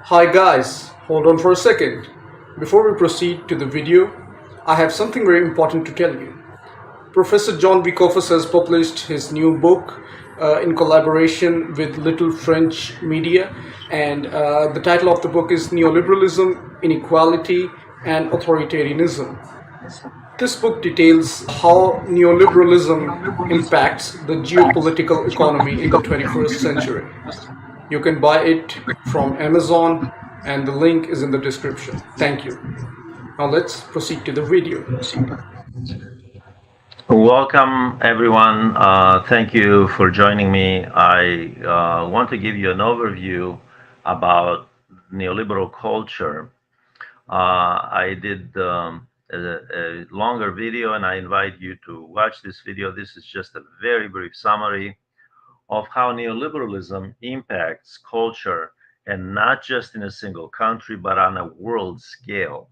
Hi guys, hold on for a second. Before we proceed to the video, I have something very important to tell you. Professor Jon V. Kofas has published his new book in collaboration with Little French Media, and the title of the book is Neoliberalism, Inequality, and Authoritarianism. This book details how neoliberalism impacts the geopolitical economy in the 21st century. You can buy it from Amazon, and the link is in the description. Thank you. Now let's proceed to the video. Welcome, everyone. Thank you for joining me. I want to give you an overview about neoliberal culture. I did a longer video, and I invite you to watch this video. This is just a very brief summary of how neoliberalism impacts culture, and not just in a single country, but on a world scale.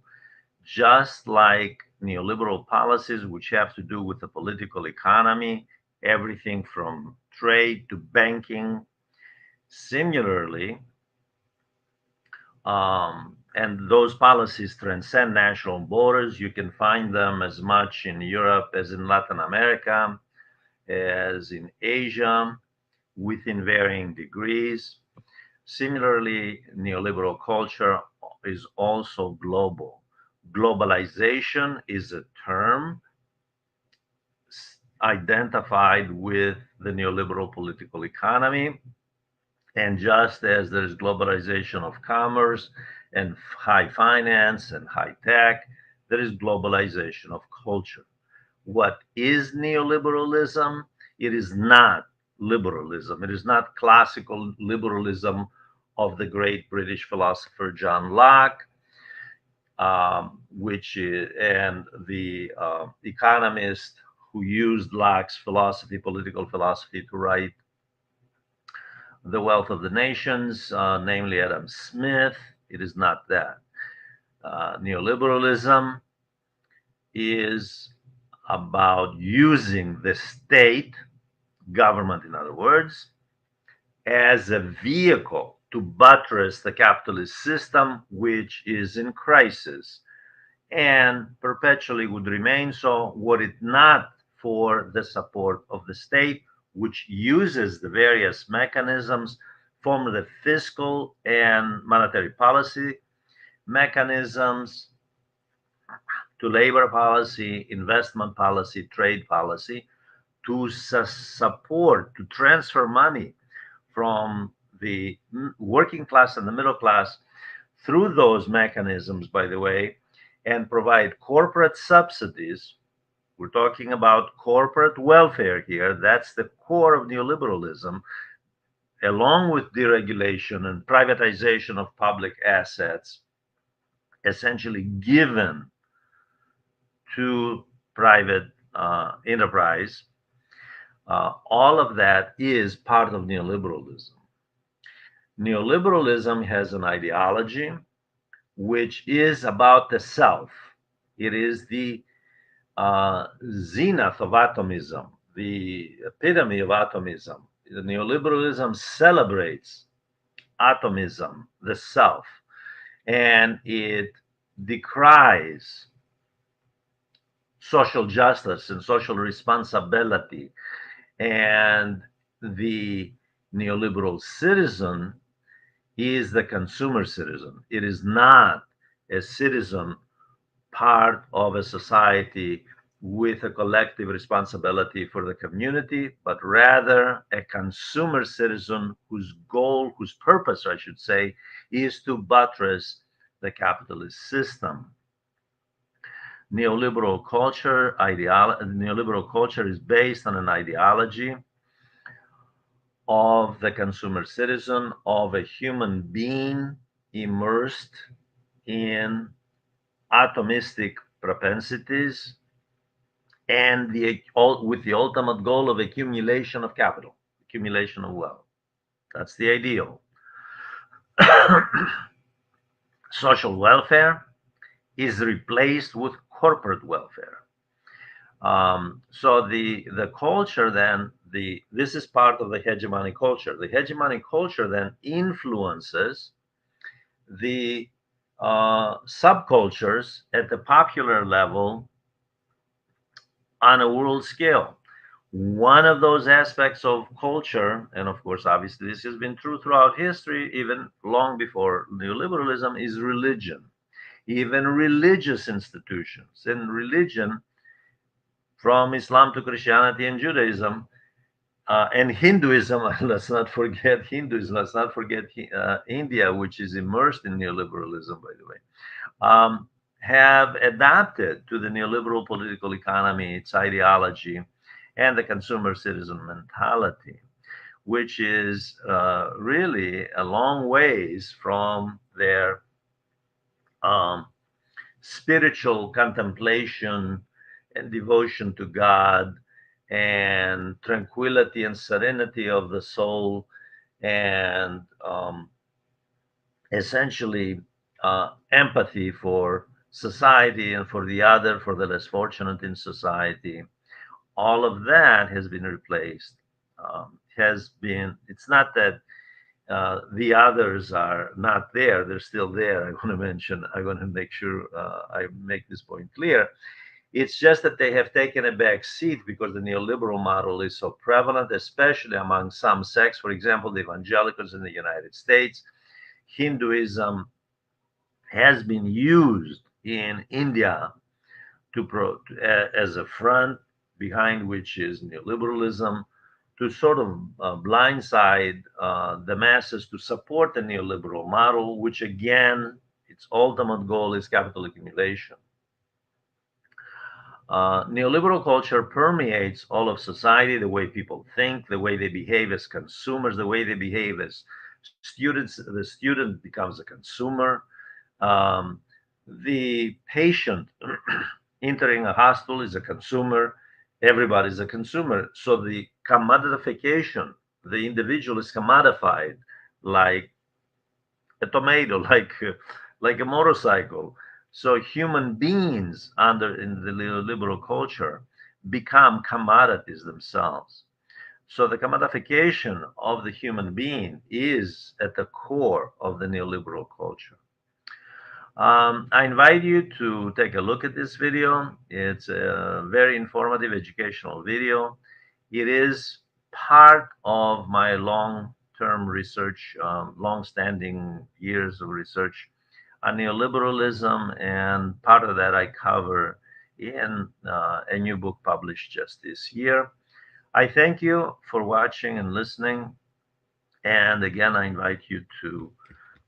Just like neoliberal policies, which have to do with the political economy, everything from trade to banking. Similarly, and those policies transcend national borders. You can find them as much in Europe as in Latin America, as in Asia, within varying degrees. Similarly, neoliberal culture is also global. Globalization is a term identified with the neoliberal political economy. And just as there's globalization of commerce and high finance and high tech, there is globalization of culture. What is neoliberalism? It is not liberalism. It is not classical liberalism of the great British philosopher John Locke, which is, and the economist who used Locke's philosophy, political philosophy, to write The Wealth of the Nations, namely Adam Smith. It is not that. Neoliberalism is about using the state, government in other words, as a vehicle to buttress the capitalist system, which is in crisis and perpetually would remain so were it not for the support of the state, which uses the various mechanisms from the fiscal and monetary policy mechanisms to labor policy, investment policy, trade policy, to support, to transfer money from the working class and the middle class through those mechanisms, by the way, and provide corporate subsidies. We're talking about corporate welfare here. That's the core of neoliberalism, along with deregulation and privatization of public assets, essentially given to private enterprise. All of that is part of neoliberalism. Neoliberalism has an ideology which is about the self. It is the zenith of atomism, the epitome of atomism. The neoliberalism celebrates atomism, the self, and it decries social justice and social responsibility. And the neoliberal citizen is the consumer citizen. It is not a citizen part of a society with a collective responsibility for the community, but rather a consumer citizen whose goal, whose purpose, I should say, is to buttress the capitalist system. Neoliberal culture is based on an ideology of the consumer citizen, of a human being immersed in atomistic propensities, and with the ultimate goal of accumulation of capital, accumulation of wealth. That's the ideal. Social welfare is replaced with corporate welfare. So the culture then, this is part of the hegemonic culture. The hegemonic culture then influences the subcultures at the popular level on a world scale. One of those aspects of culture, and of course, obviously, this has been true throughout history, even long before neoliberalism, is religion. Even religious institutions and religion, from Islam to Christianity and Judaism, and Hinduism, let's not forget Hinduism, let's not forget India, which is immersed in neoliberalism, by the way, have adapted to the neoliberal political economy, its ideology, and the consumer citizen mentality, which is really a long ways from their um, spiritual contemplation and devotion to God and tranquility and serenity of the soul and essentially empathy for society and for the other, for the less fortunate in society. All of that has been replaced. It's not that the others are not there, they're still there. I want to make sure I make this point clear. It's just that they have taken a back seat because the neoliberal model is so prevalent, especially among some sects. For example, the evangelicals in the United States. Hinduism has been used in India as a front behind which is neoliberalism to sort of blindside the masses to support the neoliberal model, which again, its ultimate goal is capital accumulation. Neoliberal culture permeates all of society, the way people think, the way they behave as consumers, the way they behave as students. The student becomes a consumer. Um, the patient entering a hospital is a consumer. Everybody's a consumer. So the commodification, the individual is commodified like a tomato, like a motorcycle. So human beings under in the liberal culture become commodities themselves. So the commodification of the human being is at the core of the neoliberal culture. I invite you to take a look at this video. It's a very informative educational video. It is part of my long-term research, long-standing years of research on neoliberalism, and part of that I cover in a new book published just this year. I thank you for watching and listening. And again, I invite you to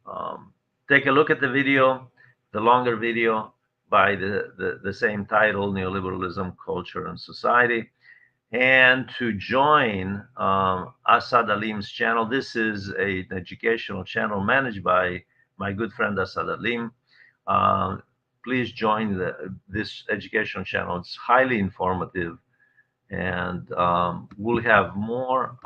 um, take a look at the video, the longer video by the same title, Neoliberalism, Culture and Society, and to join Asad Alim's channel. This is an educational channel managed by my good friend Asad Alim. Uh, Please join this educational channel. It's highly informative, and we'll have more